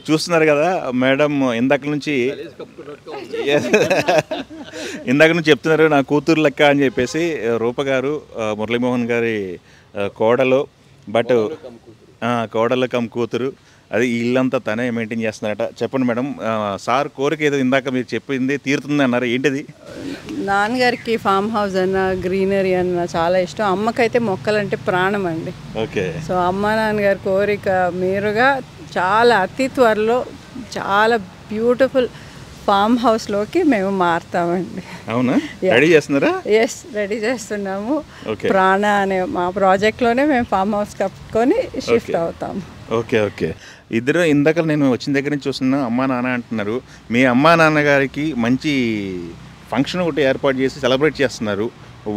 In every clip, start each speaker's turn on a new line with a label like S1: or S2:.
S1: చూస్తున్నారు కదా మేడం ఇందాక నుంచి చెప్తున్నారు నా కూతురు లెక్క అని చెప్పేసి. రూప గారు మురళీమోహన్ గారి కోడలు, బట్ కోడలు కమ్ కూతురు. అది ఇల్లంతా తనే మెయింటైన్ చేస్తున్నారట. చెప్పండి మేడం, సార్ కోరిక ఏదో ఇందాక మీరు చెప్పింది తీరుతుంది అన్నారు, ఏంటిది?
S2: నాన్నగారికి ఫామ్ హౌస్ అన్న గ్రీనరీ అన్న చాలా ఇష్టం. అమ్మకైతే మొక్కలంటే ప్రాణం అండి.
S1: ఓకే. సో
S2: అమ్మ నాన్నగారి కోరిక మీరుగా చాలా అతి త్వరలో చాలా బ్యూటిఫుల్ ఫామ్ హౌస్లోకి మేము మారుతామండి.
S1: అవునా? రెడీ చేస్తున్నారా?
S2: ఎస్, రెడీ చేస్తున్నాము. ప్రాణ అనే మా ప్రాజెక్ట్లోనే మేము ఫామ్ హౌస్ కట్టుకొని షిఫ్ట్ అవుతాము.
S1: Okay okay. ఇద్దరు ఇందాక నేను వచ్చిన దగ్గర నుంచి చూస్తున్నా అమ్మా నాన్న అంటున్నారు. మీ అమ్మా నాన్నగారికి మంచి ఫంక్షన్ ఒకటి ఏర్పాటు చేసి సెలబ్రేట్ చేస్తున్నారు.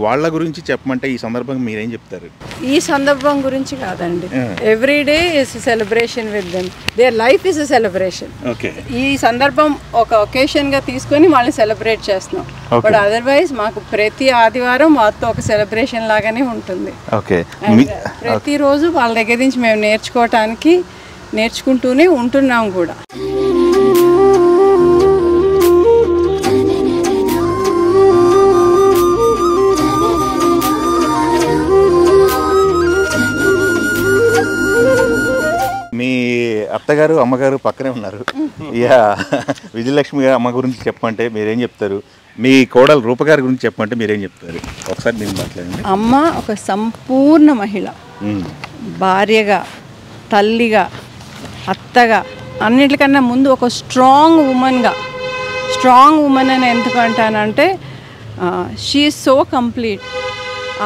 S1: వాళ్ళ గురించి చెప్పమంటే ఈ సందర్భంగా మీరేం చెప్తారు?
S2: ఈ సందర్భం గురించి కాదండి, every day is celebration with them. Their life is a celebration.
S1: Okay.
S2: ఈ సందర్భం ఒక ఒకేషన్గా తీసుకొని వాళ్ళని సెలబ్రేట్ చేస్తున్నాం. బట్ అదర్వైజ్ మాకు ప్రతి ఆదివారం వాళ్ళతో ఒక సెలబ్రేషన్ లాగానే ఉంటుంది.
S1: ఓకే.
S2: ప్రతిరోజు వాళ్ళ దగ్గర నుంచి మేము నేర్చుకుంటూనే ఉంటున్నాం కూడా.
S1: మీ అత్తగారు అమ్మగారు పక్కనే ఉన్నారు. యా, విజయలక్ష్మి గారు అమ్మ గురించి చెప్పమంటే మీరేం చెప్తారు? మీ కోడలు రూపగారి గురించి చెప్పమంటే మీరేం చెప్తారు? ఒకసారి మీరు మాట్లాడండి.
S2: అమ్మ ఒక సంపూర్ణ మహిళ, భార్యగా, తల్లిగా, అత్తగా, అన్నిటికన్నా ముందు ఒక స్ట్రాంగ్ ఉమెన్ అని ఎందుకు అంటానంటే షీ ఈజ్ సో కంప్లీట్.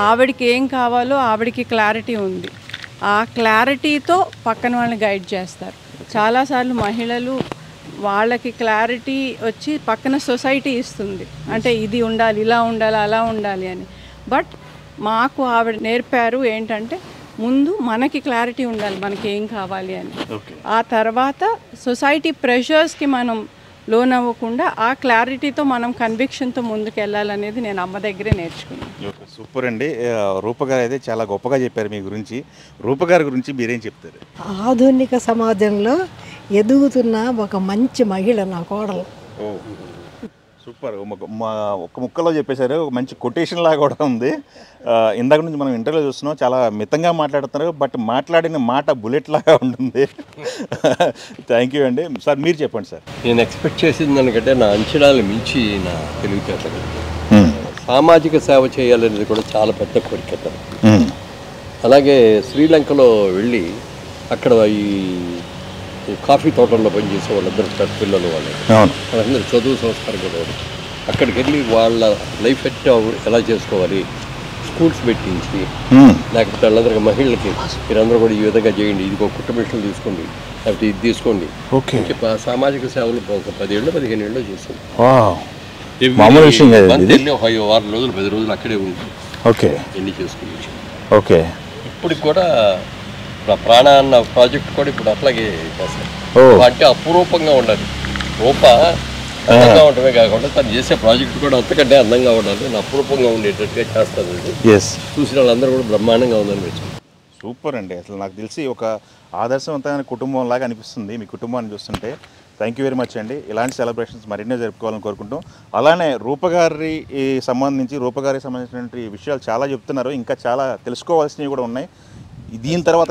S2: ఆవిడికి ఏం కావాలో ఆవిడికి క్లారిటీ ఉంది. ఆ క్లారిటీతో పక్కన వాళ్ళని గైడ్ చేస్తారు. చాలాసార్లు మహిళలు వాళ్ళకి క్లారిటీ వచ్చి పక్కన సొసైటీ ఇస్తుంది, అంటే ఇది ఉండాలి, ఇలా ఉండాలి, అలా ఉండాలి అని. బట్ మాకు ఆవిడ నేర్పారు ఏంటంటే ముందు మనకి క్లారిటీ ఉండాలి, మనకి ఏం కావాలి అని. ఆ తర్వాత సొసైటీ ప్రెషర్స్కి మనం లోన్ అవ్వకుండా ఆ క్లారిటీతో మనం కన్విక్షన్తో ముందుకు వెళ్ళాలనేది నేను అమ్మ దగ్గరే నేర్చుకున్నాను.
S1: సూపర్ అండి. రూపగారు అయితే చాలా గొప్పగా చెప్పారు మీ గురించి. రూపగారి గురించి మీరేం చెప్తారు?
S3: ఆధునిక సమాజంలో ఎదుగుతున్న ఒక మంచి మహిళ నా కోడలు.
S1: సూపర్. ఒక ముక్కలో చెప్పేశారు. ఒక మంచి కొటేషన్ లాగా కూడా ఉంది. ఇందాక నుంచి మనం ఇంటర్వ్యూలో చూస్తున్నాం, చాలా మితంగా మాట్లాడుతున్నారు, బట్ మాట్లాడిన మాట బుల్లెట్ లాగా ఉంటుంది. థ్యాంక్ యూ అండి. సార్ మీరు చెప్పండి సార్.
S4: నేను ఎక్స్పెక్ట్ చేసింది దానికంటే నా అంచనాలు మించి నా తెలివితేటలు. సామాజిక సేవ చేయాలనేది కూడా చాలా పెద్ద కోరిక. అలాగే శ్రీలంకలో వెళ్ళి అక్కడ ఈ కాఫీ తోటల్లో పనిచేసే వాళ్ళందరూ పిల్లలు వాళ్ళందరూ చదువు సంస్కారం కూడా అక్కడికి వెళ్ళి వాళ్ళ లైఫ్ ఎలా చేసుకోవాలి స్కూల్స్ పెట్టించి, లేకపోతే వాళ్ళందరికీ మహిళలకి మీరందరూ కూడా ఈ విధంగా చేయండి, ఇది ఒక కుట్ట మిషన్లు తీసుకోండి, లేకపోతే ఇది తీసుకోండి. సామాజిక సేవలు ఒక 10 ఏళ్ళు 15 ఏళ్ళు చేసింది.
S1: 6
S4: వారం రోజులు 10 రోజులు అక్కడే ఉంటుంది.
S1: ఓకే.
S4: ఎన్ని చేసుకుని
S1: ఓకే.
S4: ఇప్పటికి కూడా ప్రాణ అన్న ప్రాజెక్ట్ కూడా ఇప్పుడు అట్లాగే చేస్తారు. అంటే అపురూపంగా ఉండాలి. రూప అందంగా ఉండటమే కాకుండా తను చేసే ప్రాజెక్ట్ కూడా అంతకంటే అందంగా ఉండాలి, అపురూపంగా ఉండేటట్టుగా చేస్తుంది. చూసిన వాళ్ళందరూ కూడా బ్రహ్మాండంగా ఉందని మెచ్చుకుంటారు.
S1: సూపర్ అండి. అసలు నాకు తెలిసి ఒక ఆదర్శవంతమైన కుటుంబం లాగా అనిపిస్తుంది మీ కుటుంబాన్ని చూస్తుంటే. థ్యాంక్ యూ వెరీ మచ్ అండి. ఇలాంటి సెలబ్రేషన్స్ మరిన్నో జరుపుకోవాలని కోరుకుంటాం. అలానే రూపగారికి సంబంధించినటువంటి విషయాలు చాలా చెప్తున్నారు, ఇంకా చాలా తెలుసుకోవాల్సినవి కూడా ఉన్నాయి. దీని తర్వాత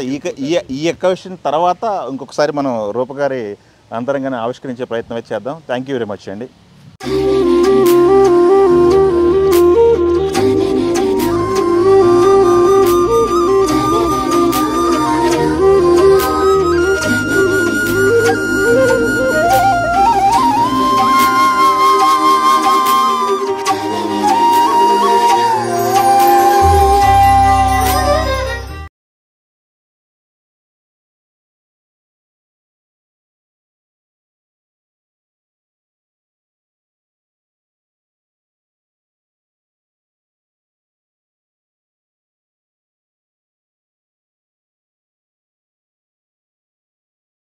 S1: ఈ ఎక్స్కర్షన్ తర్వాత ఇంకొకసారి మనం రూపగారి అంతరంగానే ఆవిష్కరించే ప్రయత్నం అయితే చేద్దాం. థ్యాంక్ యూ వెరీ మచ్ అండి.